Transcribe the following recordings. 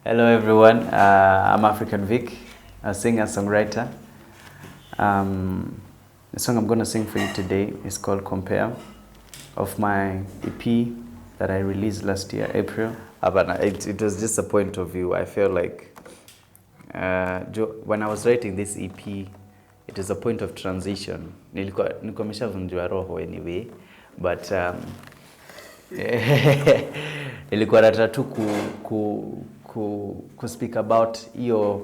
Hello everyone, I'm African Vic, a singer-songwriter. The song I'm going to sing for you today is called Compare, of my EP that I released last year, April. But it was just a point of view. I felt like when I was writing this EP, it is a point of transition. Nilikuwa nimeshavunjwa roho anyway, but nilikuwa nataka tu ku speak about your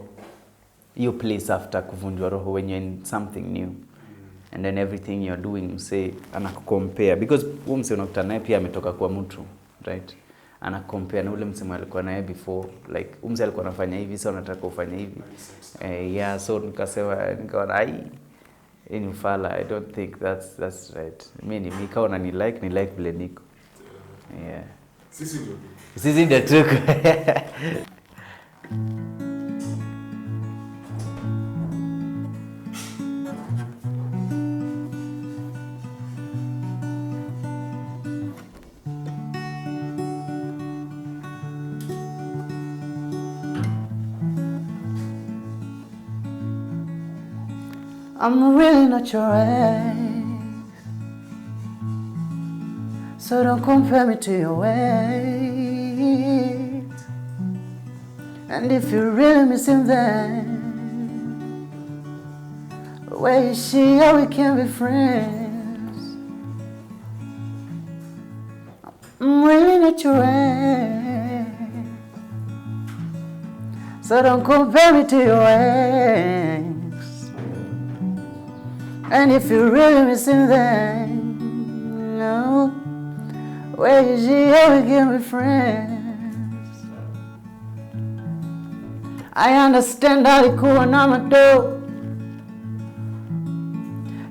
place after kuvunjwa roho, when you're in something new and then everything you're doing say anakucompare, because huyo mse unakutana naye pia ametoka kwa mtu, right? Anacompare na ule mse alikuwa naye before, like mse alikuwa anafanya hivi, sasa unataka ufanye hivi. Yeah, so nikaona any fala, I don't think that's right. Mimi nikaona ni like vile niko. Yeah. Sisi ndio tuko. I'm really not your ex, so don't compare me to your ex. And if you really miss him, then where is she? How we can be friends? I'm really not your ex, so don't compare me to your ex. And if you really miss him, then no, where is she? How we can be friends? I understand how you cool and I'm a dope.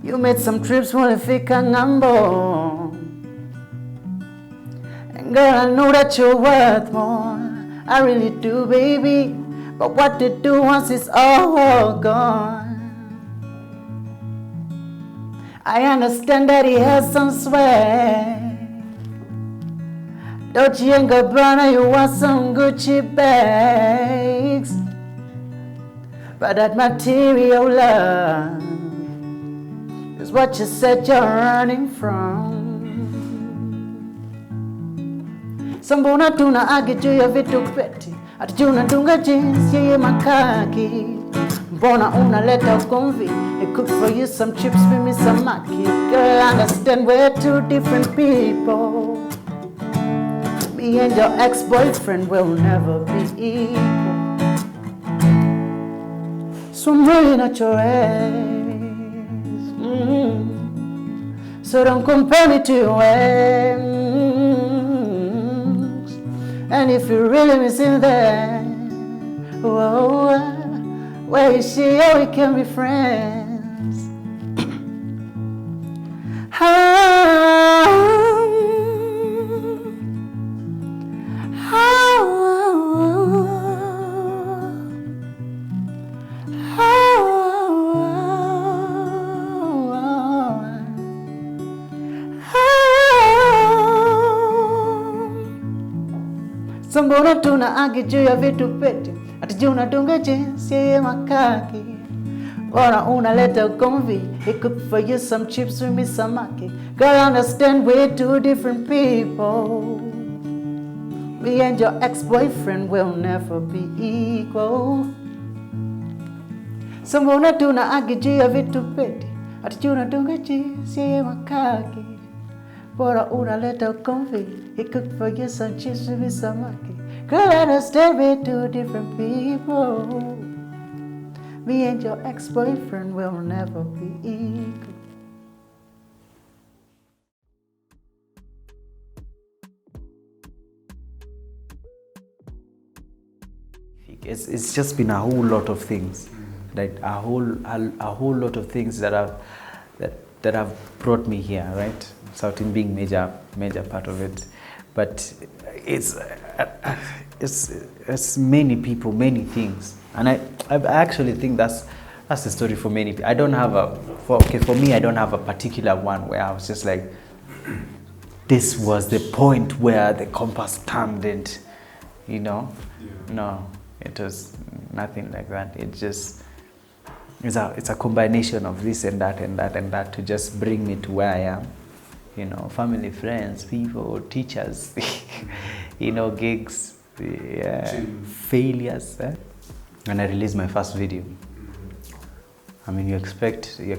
You made some trips Multifaceted number. And girl, I know that you're worth more. I really do, baby. But what to do once it's all gone? I understand that he has some swag. Dolce & Gabbana, you want some Gucci bags. But that material love is what you said you're running from. Sambona tuna agi juu ya vitu peti, ati juu nadunga jeans yeye makaki. Mbona unaleta ugomvi? I cook for you some chips, with me some maki. Girl, I understand we're two different people. Me and your ex-boyfriend will never be equal. So I'm really not your ex. So don't compare me to your ex. And if you really miss him, then whoa, where is she? Oh, we can be friends. Sambona tuna agi juu ya vitu peti, ati juu nadunga jeans yeye makaki. Mbona unaleta ugomvi? He cook for you some chips, with me some maki. Girl, I understand we're two different people. Me and your ex-boyfriend will never be equal. Sambona tuna agi juu ya vitu peti, ati juu nadunga jeans yeye makaki. Mbona unaleta ugomvi? He cook for you some chips, with me some maki. Girl, I understand we're two different people. Me and your ex-boyfriend will never be equal. It's just been a whole lot of things, like a whole lot of things that have brought me here, right? Shouting being major part of it, but it's many people, many things, and I actually think that's the story for many people. I don't have for me, I don't have a particular one where I was just like, this was the point where the compass turned and you know. Yeah. No, it was nothing like that. It just it's a combination of this and that and that and that to just bring me to where I am. You know, family, friends, people, teachers, you know, gigs, failures. And I released my first video. I mean, you expect a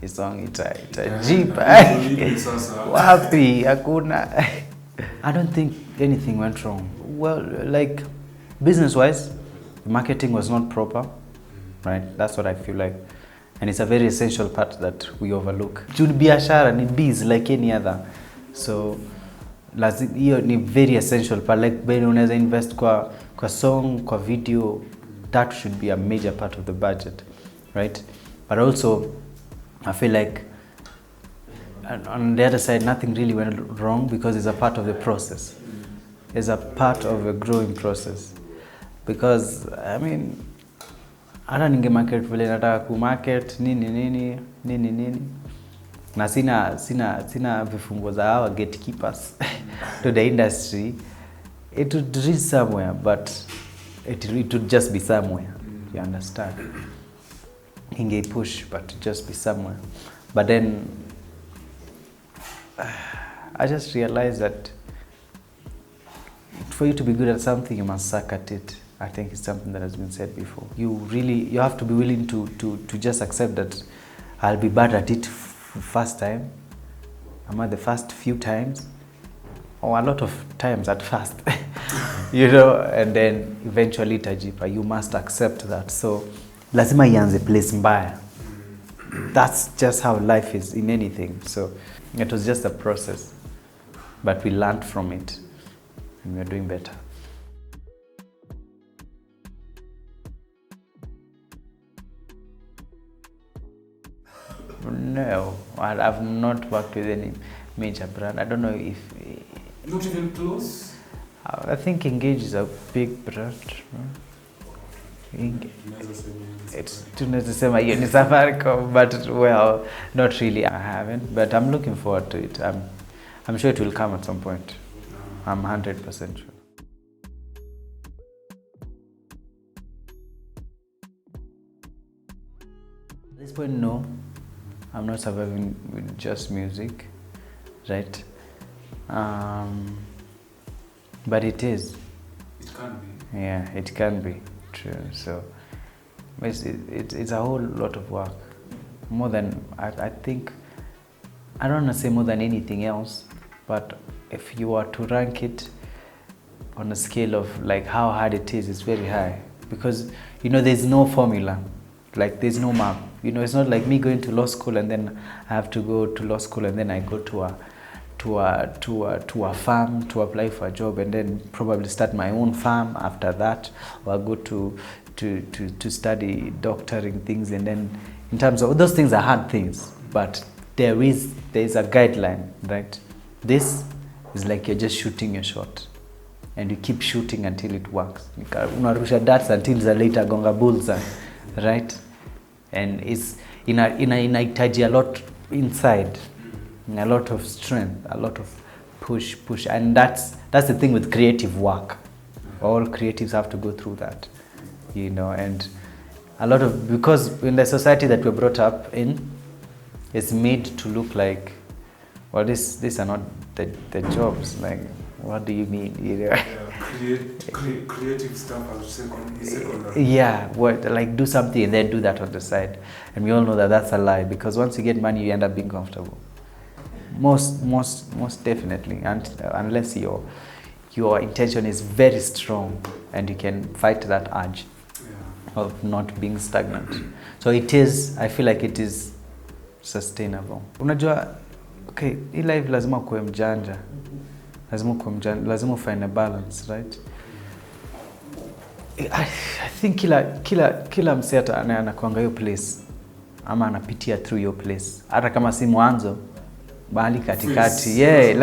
song ita jeep. Wapi, hakuna. I don't think anything went wrong. Well, like business-wise, the marketing was not proper, right? That's what I feel like. And it's a very essential part that we overlook. Biashara ni biz like any other. So, hiyo ni very essential part. Like when unaweza invest kwa song, kwa video, that should be a major part of the budget, right? But also, I feel like on the other side, nothing really went wrong because it's a part of the process. It's a part of a growing process. Because, I mean, hata ninge market vile nataka ku market nini na sina vifungo za hawa gatekeepers to the industry. It would reach somewhere, but it would just be somewhere. You understand? Inge push, but just be somewhere. But then I just realized that for you to be good at something, you must suck at it. I think it's something that has been said before. You have to be willing to just accept that I'll be bad at it first time, I'm at the first few times, or a lot of times at first, you know, and then eventually itajipa. You must accept that. So, lazima ianze place mbaya. That's just how life is in anything. So, it was just a process, but we learned from it, and we're doing better. No, I've not worked with any major brand. I don't know if... Not even close? I think Engage is a big brand. It's tunaweza sema hiyo ni Safaricom, but well, not really. I haven't, but I'm looking forward to it. I'm sure it will come at some point. I'm 100% sure. At this point, no. I'm not surviving with just music, right? But it is. It can be. Yeah, it can be true. So it's a whole lot of work. More than, I think, I don't want to say more than anything else, but if you were to rank it on a scale of like how hard it is, it's very high. Because, you know, there's no formula. Like there's no map. You know, it's not like me going to law school and then I have to go to law school and then I go to a farm to apply for a job and then probably start my own farm after that, or go to study doctoring things. And then in terms of those things are hard things, but there is a guideline, right? This is like you're just shooting your shot and you keep shooting until it works. Unarusha darts until the later gonga bullseye, right? And it's inahitaji a lot inside, a lot of strength, a lot of push, and that's the thing with creative work. All creatives have to go through that, you know. And a lot of, because in the society that we're brought up in, it's made to look like, well, these are not the jobs. Like, what do you mean? You know? Creative stuff is secondary. Yeah, what, like do something and then do that on the side. And we all know that that's a lie, because once you get money, you end up being comfortable. Most definitely, and unless your intention is very strong and you can fight that urge of not being stagnant. So it is, I feel like it is sustainable. Unajua, okay, in life lazima kuwe mjanja. Lazima find a balance, right? I think kila msee anakuanga hiyo place ama anapitia through your place, hata kama si mwanzo bali katikati. Yeah,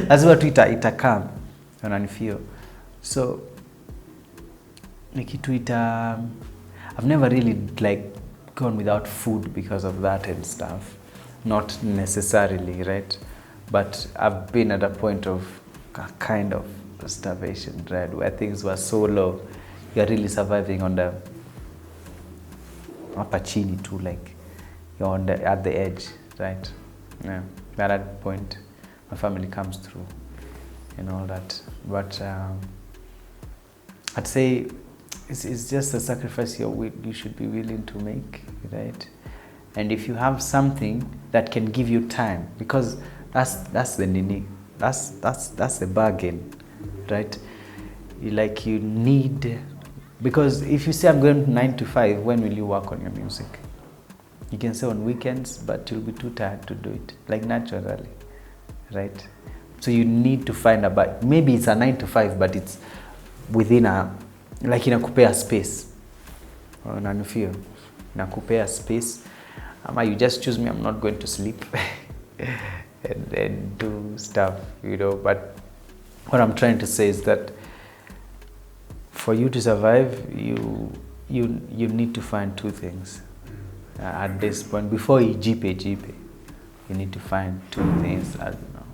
lazima tu itakam unanifeel. So I've never really like gone without food because of that and stuff, not necessarily, right? But I've been at a point of kind of starvation, right? Where things were so low, you're really surviving on the upper chini too, like you're on at the edge, right? Yeah. At that point, my family comes through and all that. But I'd say it's just a sacrifice you should be willing to make, right? And if you have something that can give you time, because that's the nini, that's the bargain, right? You need, because if you say I'm going 9 to 5, when will you work on your music? You can say on weekends, but you'll be too tired to do it, like naturally, right? So you need to find maybe it's a 9 to 5, but it's within inakupea space. Unanifeel? Inakupea space. You just choose me, I'm not going to sleep and do stuff, But what I'm trying to say is that for you to survive, you need to find two things at this point. Before you jipe, you need to find two things,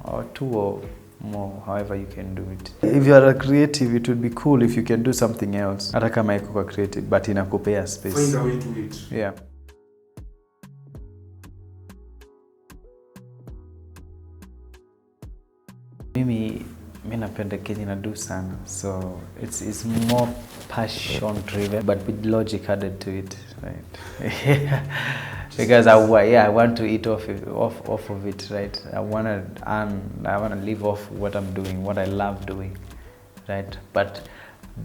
or two or more, however you can do it. If you are a creative, it would be cool if you can do something else. Hata kama iko creative, but inakupea space. Find a way to it. Yeah. Mimi napenda kenye na do sana, so it's more passion driven, but with logic added to it, right? Because I want to eat off of it, right? I want to live off what I'm doing, what I love doing, right? But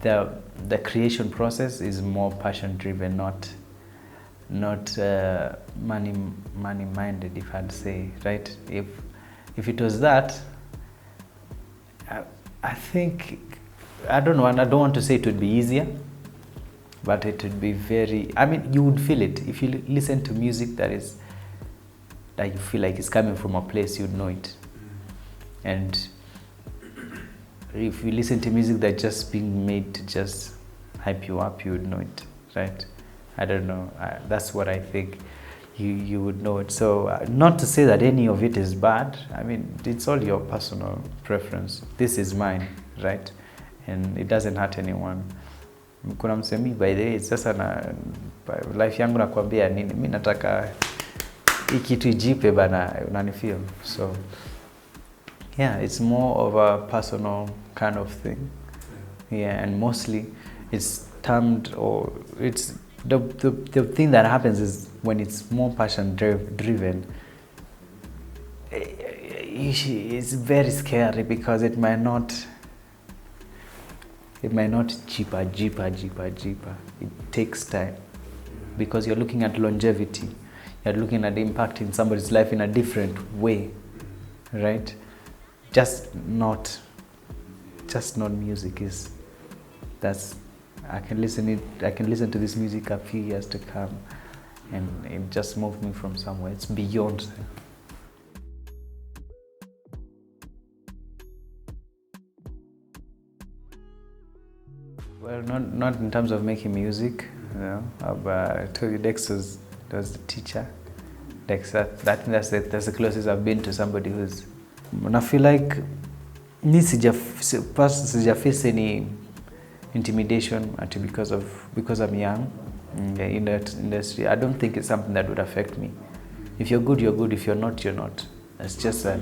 the creation process is more passion driven, not money minded, if I'd say, right? If it was that, I think, I don't want to say it would be easier, but it would be you would feel it. If you listen to music that you feel like it's coming from a place, you'd know it. And if you listen to music that's just being made to just hype you up, you would know it, right? I don't know. That's what I think. You would know it. So not to say that any of it is bad. It's all your personal preference. This is mine, right? And it doesn't hurt anyone. Kuna msemi, by the way, it's just life yangu nakwambia nini. Mimi nataka ikitu ijipe bana, unanifeel. So yeah, it's more of a personal kind of thing. Yeah, and mostly it's termed, or it's the thing that happens is when it's more passion driven, it's very scary because it might not cheaper. It takes time because you're looking at longevity. You're looking at impacting somebody's life in a different way, right? Just not music is. I can listen to this music a few years to come, and it just moved me from somewhere. It's beyond. Well, not in terms of making music. I told you Dex was the teacher. Dex, that's the closest I've been to somebody who's. And I feel like sija face any intimidation because I'm young in that industry. I don't think it's something that would affect me. If you're good, you're good. If you're not, you're not. It's just that.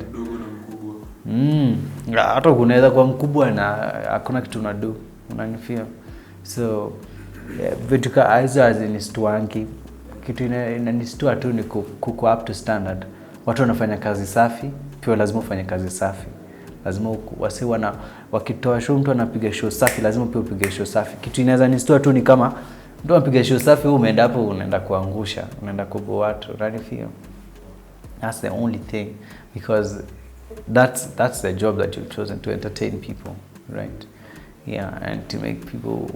Hata kunaweza kuwa mkubwa na hakuna kitu unadu. Unanifeel? So vitu ka hizo hazinistuangi. Kitu inanistua tu ni kuko up to standard. Watu wanafanya kazi safi, pia lazima ufanye kazi safi. Lazima wakitoa show, mtu anapiga show safi, lazima pia upige show safi. Kitu inaweza nistua tu ni kama mtu anapiga show safi, wewe umeenda hapo unaenda kuangusha, unaenda kubo watu, unanifeel? That's the only thing, because that's the job that you've chosen, to entertain people, right? Yeah, and to make people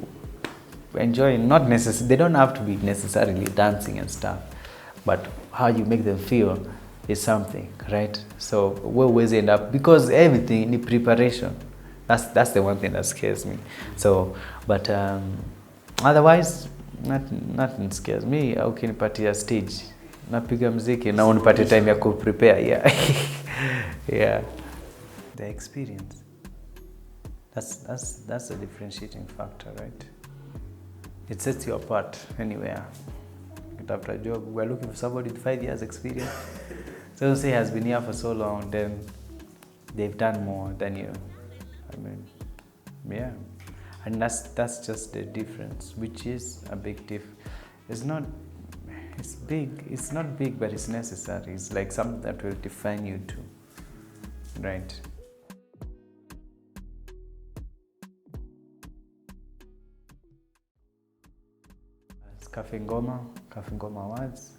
enjoy. They don't have to be necessarily dancing and stuff, but how you make them feel is something, right? So we always end up, because everything in preparation. That's the one thing that scares me. So, but otherwise, nothing scares me. Ukinipatia stage, napiga muziki na unipatie time ya prepare. Yeah. Yeah. The experience. That's a differentiating factor, right? It sets you apart anywhere. After a job, we're looking for somebody with 5 years experience. So say has been here for so long, then they've done more than you. I mean, yeah. And that's just the difference, which is a big it's not big, but it's necessary. It's like something that will define you too, right? It's Cafe Ngoma words.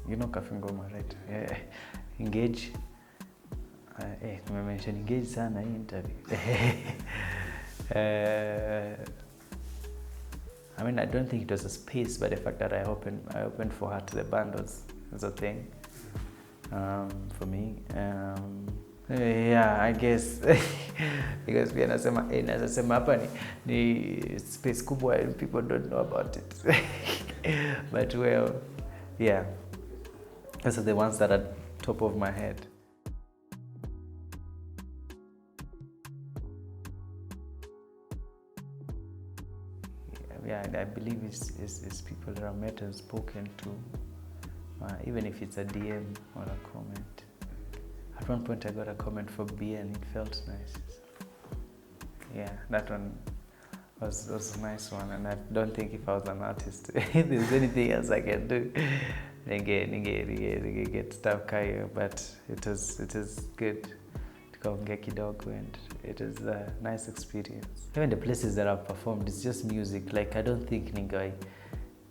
You know Cafe Ngoma, right? Yeah. Engage. Mention engage sana hii interview. I mean, I don't think it was a space, but the fact that I opened for her to the band was a thing for me. Yeah, I guess because pia nasema hapa ni space kubwa and people don't know about it. But well, yeah, those are the ones that are top of my head. Yeah, I believe it's people that I met and spoken to, even if it's a DM or a comment. At one point I got a comment for beer and it felt nice. Yeah, that one was a nice one, and I don't think if I was an artist, if there's anything else I can do, get stuff kaya, but it is good. And it is a nice experience. Even the places that I've performed, it's just music. Like I don't think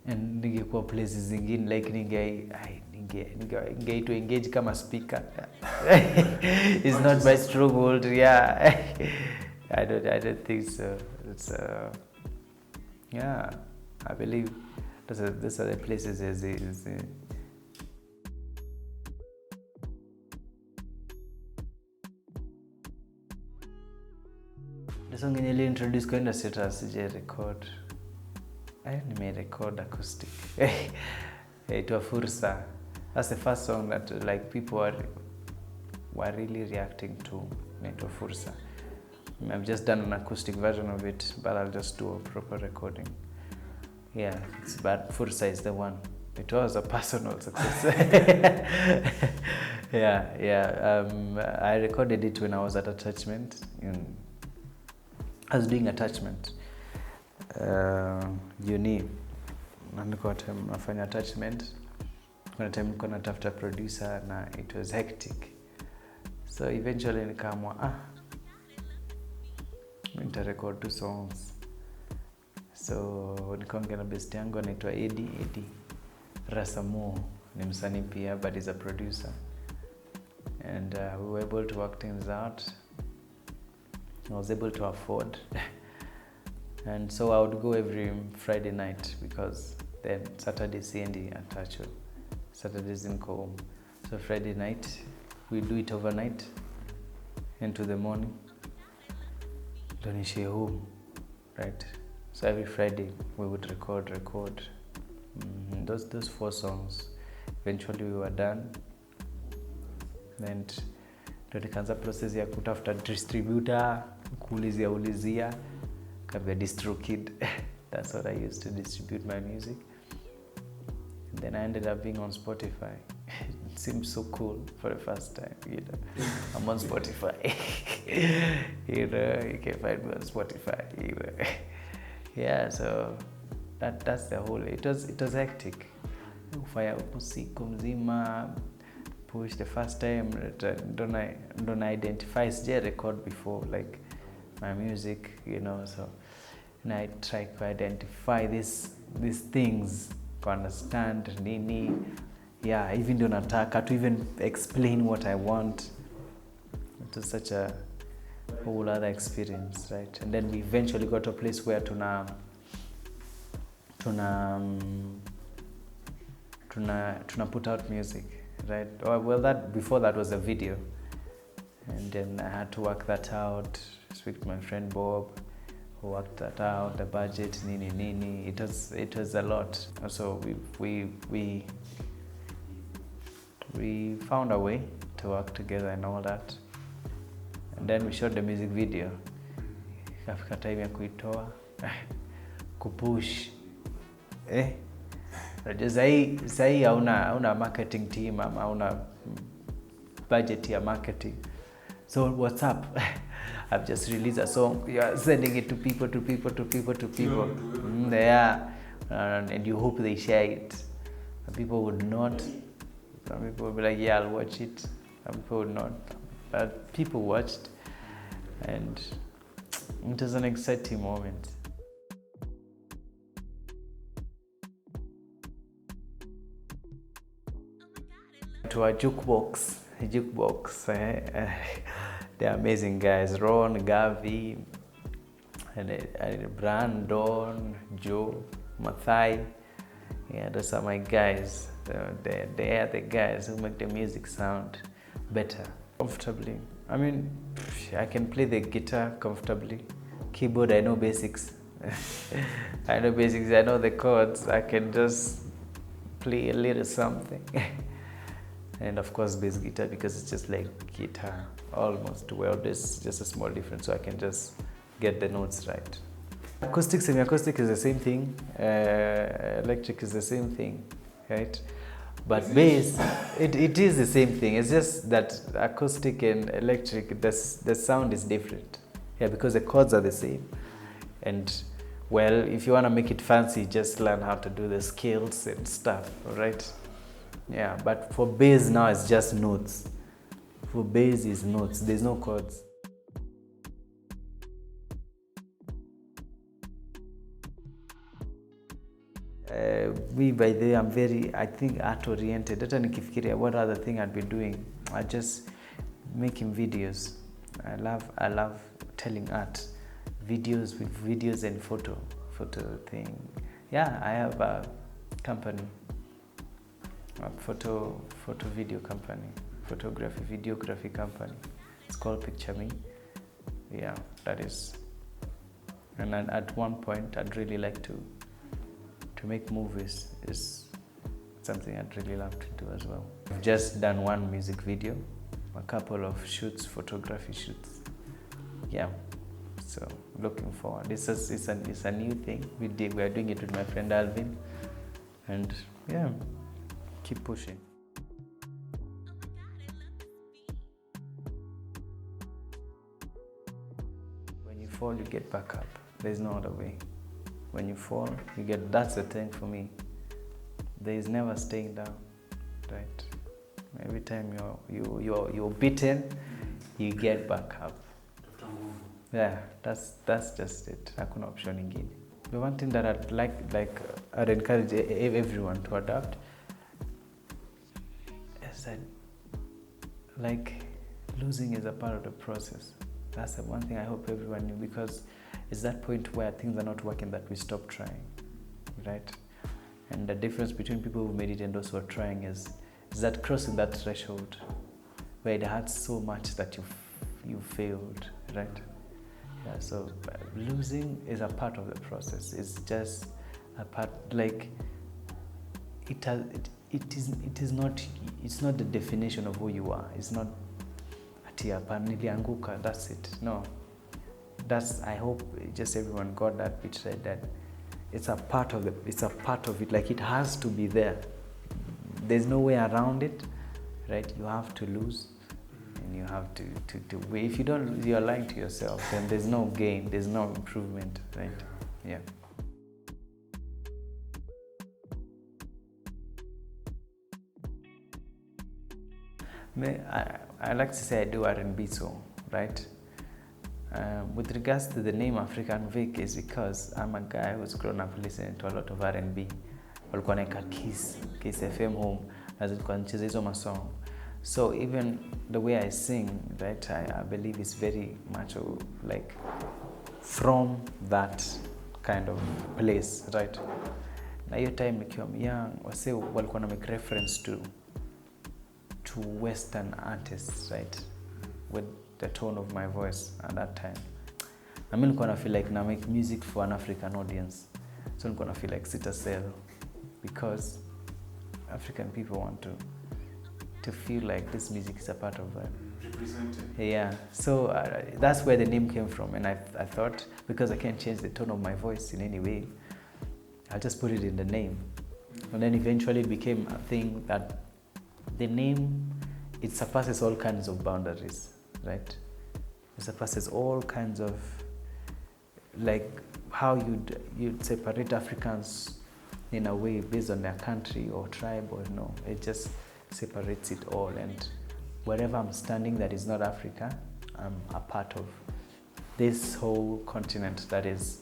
ningekuwa places zingine like to engage kama speaker. It's not my stronghold. Yeah. I don't think so. It's yeah, I believe those are the places the song yenye introduce kwa industry sija record. Nimerecord acoustic. Itwa Fursa. That's the first song that like people were really reacting to. Itwa Fursa. I've just done an acoustic version of it, but I'll just do a proper recording. Yeah, but Fursa is the one. It was a personal success. Yeah. I recorded it when I was at attachment. I was doing attachment. Uni. Nafanya attachment. Kuna time nilikuwa natafuta producer na it was hectic. So eventually nikaamua nitarecord 2 songs. So nikaongea na best yangu anaitwa Eddie Rasamo, ni msanii pia but he's a producer, and we were able to work things out. I was able to afford and so I would go every Friday night because then Saturday siendi atacho, Saturdays in home. So Friday night we do it overnight into the morning, then she home, right? So every Friday we would record those 4 songs. Eventually we were done, and ndio nikaanza process ya kutafuta distributor, kuulizia kabla DistroKid. That's what I used to distribute my music. And then I ended up being on Spotify. It seemed so cool for the first time, I'm on Spotify. You can find me on Spotify. Yeah, so that's the whole. It was hectic. Ufaya usiku mzima, push the first time. Don't identify sija record before like my music, so and I try to identify these things, to understand nini. Yeah, even don't nataka to even explain what I want. It was such a whole other experience, right? And then we eventually got to a place where tuna put out music, right? Well, that before that was a video, and then I had to work that out. Speak to my friend Bob, who worked that out, the budget, nini. It was a lot. So we found a way to work together and all that. And then we shot the music video. ikafika time ya kuitoa kupush. Unajua sahi hauna marketing team ama hauna budget ya marketing. So what's up? I've just released a song. You're sending it to people. Yeah. And you hope they share it. Some people would not. Some people would be like, yeah, I'll watch it. Some people would not. But people watched. And it was an exciting moment. To a jukebox. They're amazing guys. Ron, Gavi, and Brandon, Joe, Mathai. Yeah, those are my guys. They are the guys who make the music sound better, comfortably. I mean, I can play the guitar comfortably. Keyboard, I know basics. I know the chords. I can just play a little something. And of course bass guitar, because it's just like guitar almost. Well, there's just a small difference, so I can just get the notes right. Acoustic, semi-acoustic is the same thing. Electric is the same thing, right? But bass, it is the same thing. It's just that acoustic and electric, the sound is different. Yeah, because the chords are the same. And well, if you want to make it fancy, just learn how to do the scales and stuff, all right? Yeah, but for bass now it's just notes. For bass is notes, there's no chords. Me by the way, I'm very, I think, art oriented. Hata nikifikiria what other thing I'd be doing, I just making videos. I love telling art. Videos and photo thing. Yeah, I have a company. A photo video company, videography company. It's called Picture Me. Yeah, that is. And at one point, I'd really like to make movies. Is something I'd really love to do as well. I've just done one music video, a couple of shoots, photography shoots. Yeah, so looking forward. It's a new thing. We are doing it with my friend Alvin, and yeah. Keep pushing. When you fall, you get back up. There's no other way. When you fall, that's the thing for me. There is never staying down, right? Every time you're beaten, you get back up. Yeah, that's just it. Hakuna option ingine. The one thing that I'd encourage everyone to adapt is that, like, losing is a part of the process. That's the one thing I hope everyone knew, because it's that point where things are not working that we stop trying, right? And the difference between people who made it and those who are trying is that crossing that threshold where it hurts so much that you failed, right? Yeah, so losing is a part of the process. It's just a part, like, it's not the definition of who you are. It's not ati hapa nilianguka, that's it. No. I hope just everyone got that bit right, that it's a part of it. Like, it has to be there. There's no way around it, right? You have to lose, and you have to wait. If you don't, you're lying to yourself, then there's no gain, there's no improvement, right? Yeah. I like to say I do R&B song, right? With regards to the name African Vic, is because I'm a guy who's grown up listening to a lot of R&B. Walikuwa naeka Kiss FM home, as it conchiza hizo masong. So even the way I sing, right, I believe it's very much like from that kind of place, right? Na hiyo time nikiwa young, wase walikuwa na make reference to Western artists, right? With the tone of my voice at that time. I mean, I feel like now make music for an African audience. So I'm gonna feel like sita sell, because African people want to feel like this music is a part of them. represented. Yeah, so that's where the name came from, and I thought, because I can't change the tone of my voice in any way, I'll just put it in the name. And then eventually it became a thing that the name, it surpasses all kinds of boundaries, right? It surpasses all kinds of, like how you'd separate Africans in a way based on their country or tribe, or no, it just separates it all. And wherever I'm standing that is not Africa, I'm a part of this whole continent that is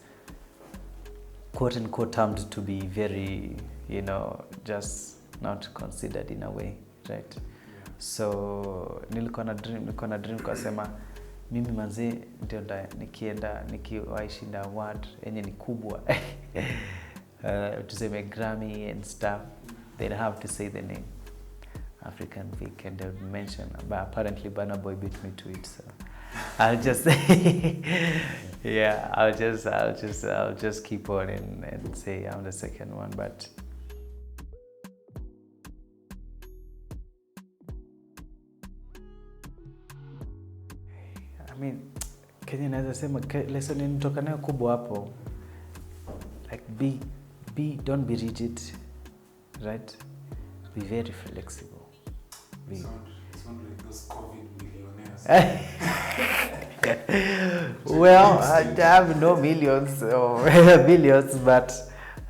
quote unquote termed to be very, just not considered in a way, right? Yeah. So nilikuwa na dream kwa sema mimi manze ndio nikiwaishinda award yenye ni kubwa tuseme Grammy and stuff, they'd have to say the name African Vic, and they would mention, but apparently Burna Boy beat me to it, so I'll just yeah, I'll just keep on and say I'm the second one. But I mean, Kenya naweza sema lesson nitoka nayo kubwa hapo, like don't be rigid, right? Be very flexible. Sound like those COVID millionaires. Well, I have no millions or billions, but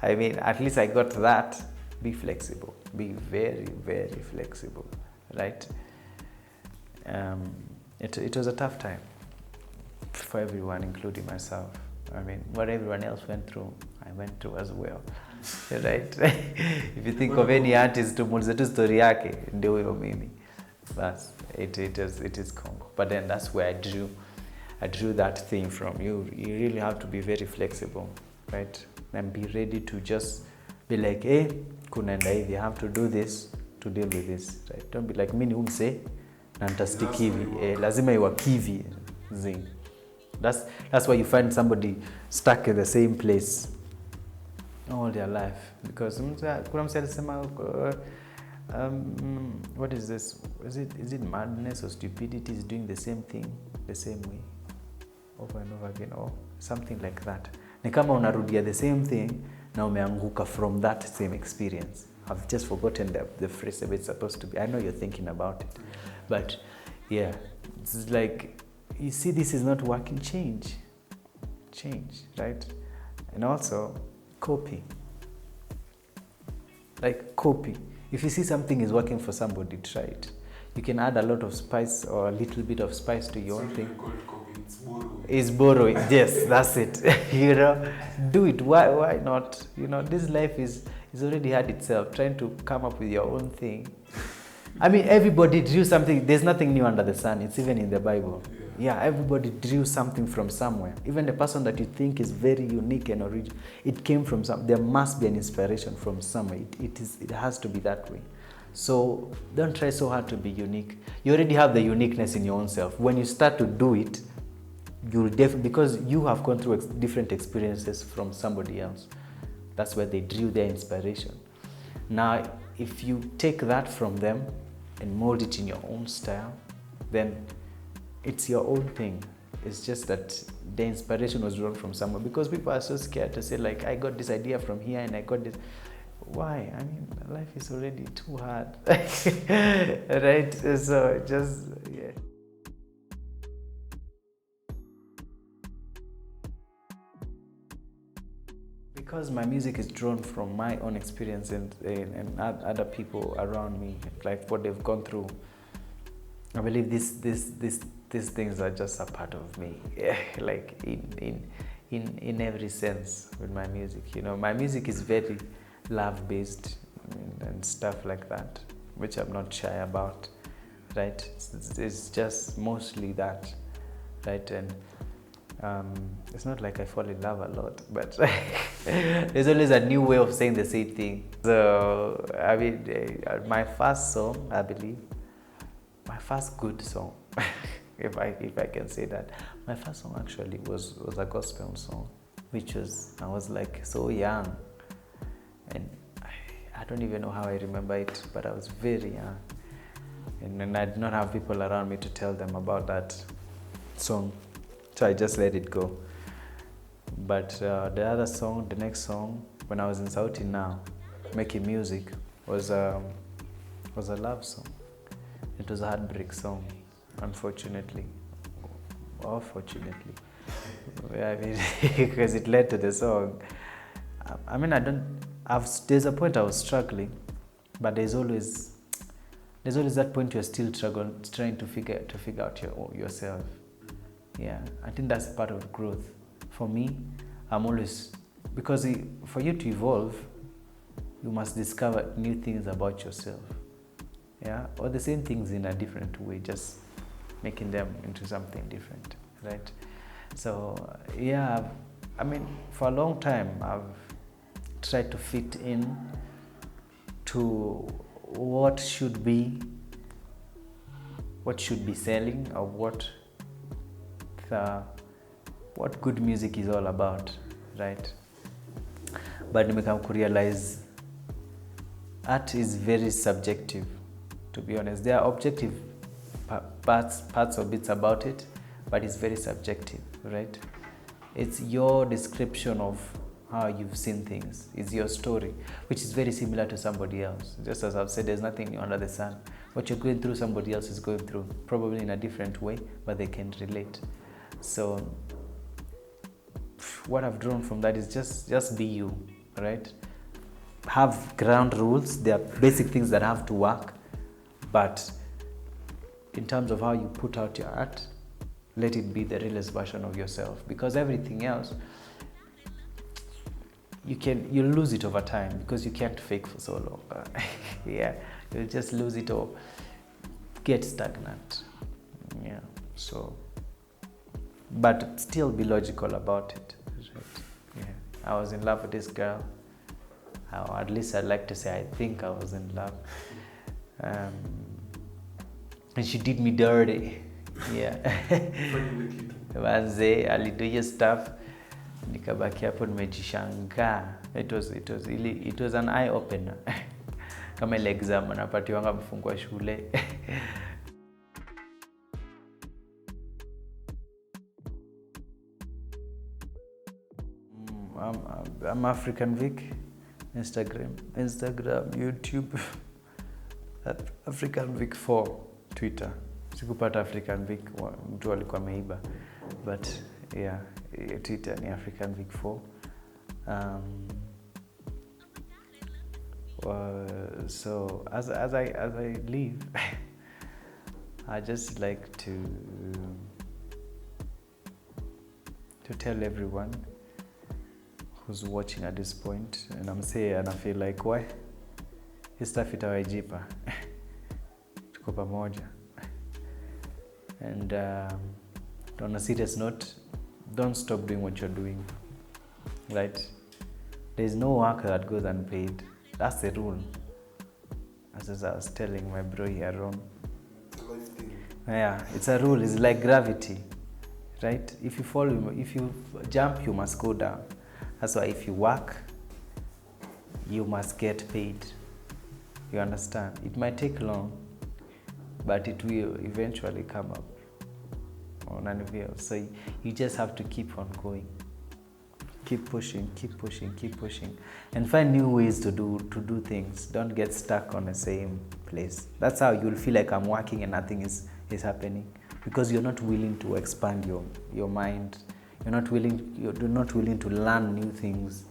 I mean, at least I got that. Be flexible. Be very, very flexible, right? It was a tough time for everyone, including myself. I mean, what everyone else went through, I went through as well, right? If you think of any artist, tumuulize tu story yake, ndio huyo mimi. But it is Congo. But then that's where I drew that thing from. You really have to be very flexible, right? And be ready to just be like, hey, kunaenda hivi, you have to do this to deal with this, right? Don't be like mini umse na nitastick hivi, lazima iwakivi zing. That's why you find somebody stuck in the same place all their life, because kuna msali sema what is this? Is it madness or stupidity is doing the same thing the same way over and over again, or something like that. Ni kama unarudia the same thing na umeanguka from that same experience. I've just forgotten the phrase it's supposed to be. I know you're thinking about it, but yeah, it's like, you see, this is not working, change, right? And also copy. Like copy. If you see something is working for somebody, try it. You can add a lot of spice or a little bit of spice to your own thing. It's borrowing. Yes, that's it. Do it. Why not? This life is already hard itself. Trying to come up with your own thing. I mean, everybody drew something. There's nothing new under the sun. It's even in the Bible. Yeah, everybody drew something from somewhere. Even the person that you think is very unique and original, it came from there must be an inspiration from somewhere. It has to be that way. So don't try so hard to be unique. You already have the uniqueness in your own self. When you start to do it, you'll because you have gone through different experiences from somebody else. That's where they drew their inspiration. Now, if you take that from them and mold it in your own style, then it's your own thing. It's just that the inspiration was drawn from somewhere, because people are so scared to say, like, I got this idea from here and I got this. Why? I mean, life is already too hard. Right? So just, yeah. Because my music is drawn from my own experience and other people around me, like what they've gone through, I believe these things are just a part of me, like in every sense with my music. My music is very love-based and stuff like that, which I'm not shy about, right? It's just mostly that, right? And it's not like I fall in love a lot, but there's always a new way of saying the same thing. So, I mean, my first song, I believe, my first good song, if I can say that, my first song actually was a gospel song, which I was like so young, and I don't even know how I remember it, but I was very young. And then I did not have people around me to tell them about that song. So I just let it go. But the other song, the next song, when I was in Sauti Now, making music, was a love song. It was a heartbreak song, unfortunately. Or fortunately. I mean, because it led to the song. I mean, there's a point I was struggling, but there's always that point you're still trying to figure out yourself. Yeah, I think that's part of growth. For me, I'm always, because for you to evolve, you must discover new things about yourself. Yeah, or the same things in a different way, just making them into something different, right? So yeah, I mean, for a long time, I've tried to fit in to what should be selling, or what good music is all about, right? But nimekam to realize art is very subjective, to be honest. There are objective parts or bits about it, but it's very subjective, right? It's your description of how you've seen things. It's your story, which is very similar to somebody else. Just as I've said, there's nothing new under the sun. What you're going through, somebody else is going through, probably in a different way, but they can relate. So what I've drawn from that is just be you, right? Have ground rules. There are basic things that have to work, but in terms of how you put out your art, let it be the realest version of yourself, because everything else, you'll lose it over time, because you can't fake for so long. Yeah, you'll just lose it or get stagnant. Yeah, so, but still be logical about it. Right? Yeah, I was in love with this girl. Or at least I'd like to say I think I was in love. And she did me dirty. Yeah. Manze, alido hiyo stuff. Nikabaki hapo nimejishangaa. It was an eye opener. Kama ile exam anapatiwanga mfungwa shule. I'm African Vic. Instagram, YouTube. African Vic 4, Twitter. Sikupata African Vic, mtu alikuwa ameiba. But yeah, Twitter ni African Vic 4. So as I leave, I just like to tell everyone who's watching at this point, and I'm saying, and I feel like, why? His stuff itawajipa. Tuko pamoja. And on a serious note, don't stop doing what you're doing, right? There's no work that goes unpaid. That's the rule. As I was telling my bro here, Ron. It's a life thing. Yeah, it's a rule. It's like gravity, right? If you jump, you must go down. That's why if you work, you must get paid. You understand? It might take long, but it will eventually come up on an video. So you just have to keep on going. Keep pushing, and find new ways to do things. Don't get stuck on the same place. That's how you'll feel like I'm working and nothing is happening, because you're not willing to expand your mind. You're not willing to learn new things,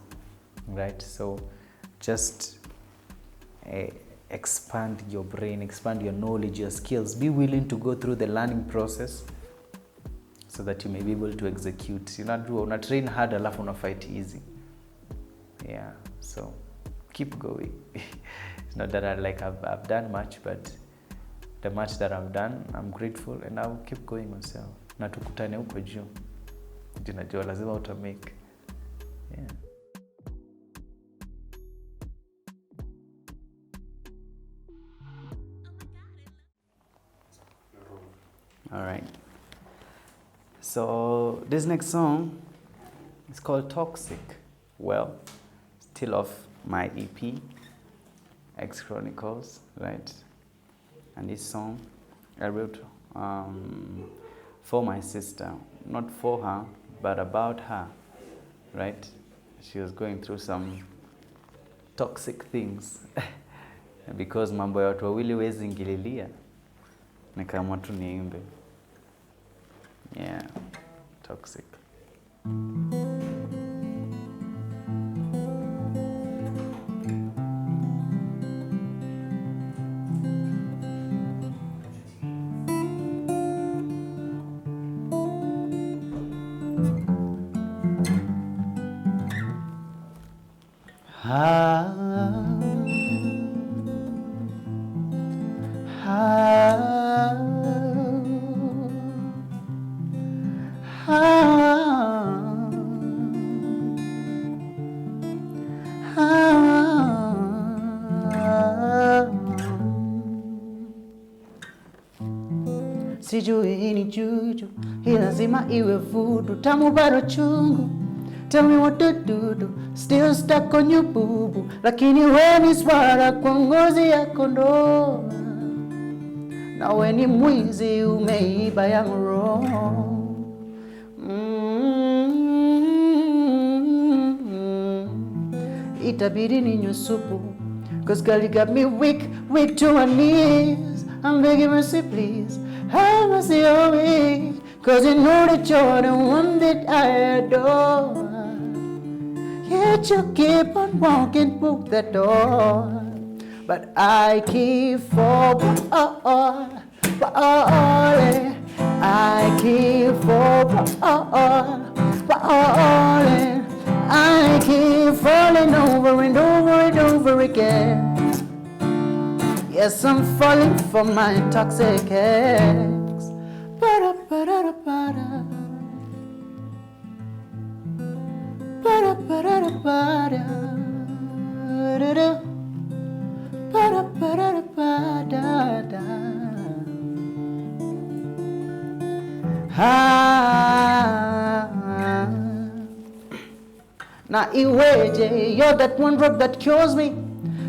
right? So just expand your brain, expand your knowledge, your skills. Be willing to go through the learning process so that you may be able to execute. Una train hard alafu una fight easy. Yeah, so keep going. It's not that I've done much, but the much that I've done, I'm grateful, and I'll keep going myself. Na tukutane huko juu. Najua lazima utamake. Yeah. All right. So this next song is called Toxic. Well, still off my EP, X Chronicles, right? And this song I wrote for my sister, not for her, but about her, right? She was going through some toxic things because mambo ya watu wawili wezi ingililia, nikaamua tu niimbe. Yeah, toxic. Sijui ni juju, hii lazima iwe vudu, tamu bado chungu. Tell me what to do, still stuck on you boo boo, lakini we ni swara kwa ngozi ya kondoo, na we ni mwizi umeiba yangu roho. Itabidi ninywe supu, cause girl you got me weak to my knees. I'm begging mercy please, have mercy on me, cause you know that you're the one that I adore. Yet you keep on walking through the door, but I keep falling. I keep falling. I keep falling over and over and over again. Yes, I'm falling for my toxic ex. Ba-da-ba-da-da-ba-da. Ba-da-ba-da-da-ba-da. Da-da. Ba-da-ba-da-da-ba-da-da. Na iweje, you're that one drug that cures me,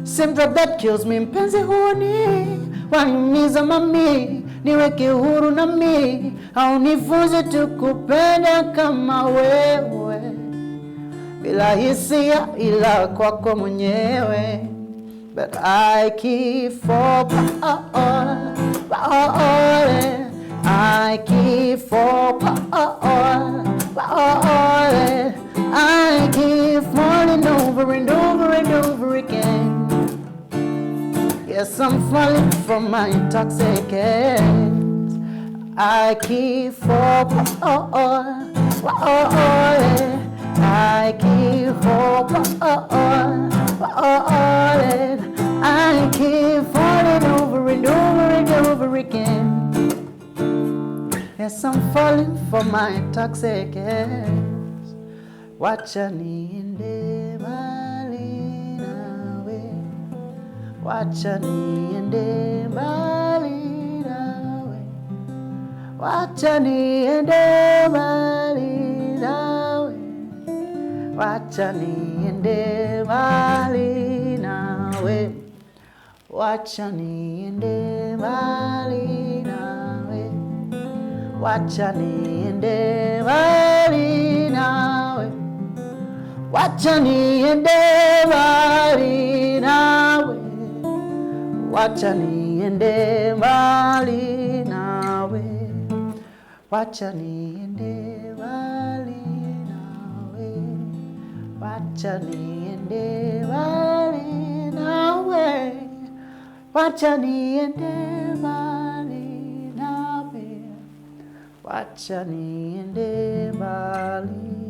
same drug that kills me. Mpenzi huoni, waniumiza mami, niweke huru na mi, au nifunze tu kupenda kama wewe, bila hisia ila kwako mwenyewe. But I keep falling, I keep falling, I keep falling over and over and over again. Yes, I'm falling from my toxic ex. I keep falling, I keep falling, I keep falling over and over and over again. Yes, I'm falling for my toxic ex. Wacha niende mbali nawe, wacha niende mbali nawe, wacha niende mbali nawe, wacha niende mbali nawe, wacha niende mbali nawe, wacha niende mbali nawe, wacha niende mbali nawe, wacha niende mbali nawe, wacha niende mbali nawe, wacha niende mbali nawe, wacha niende mbali nawe, wacha niende mbali.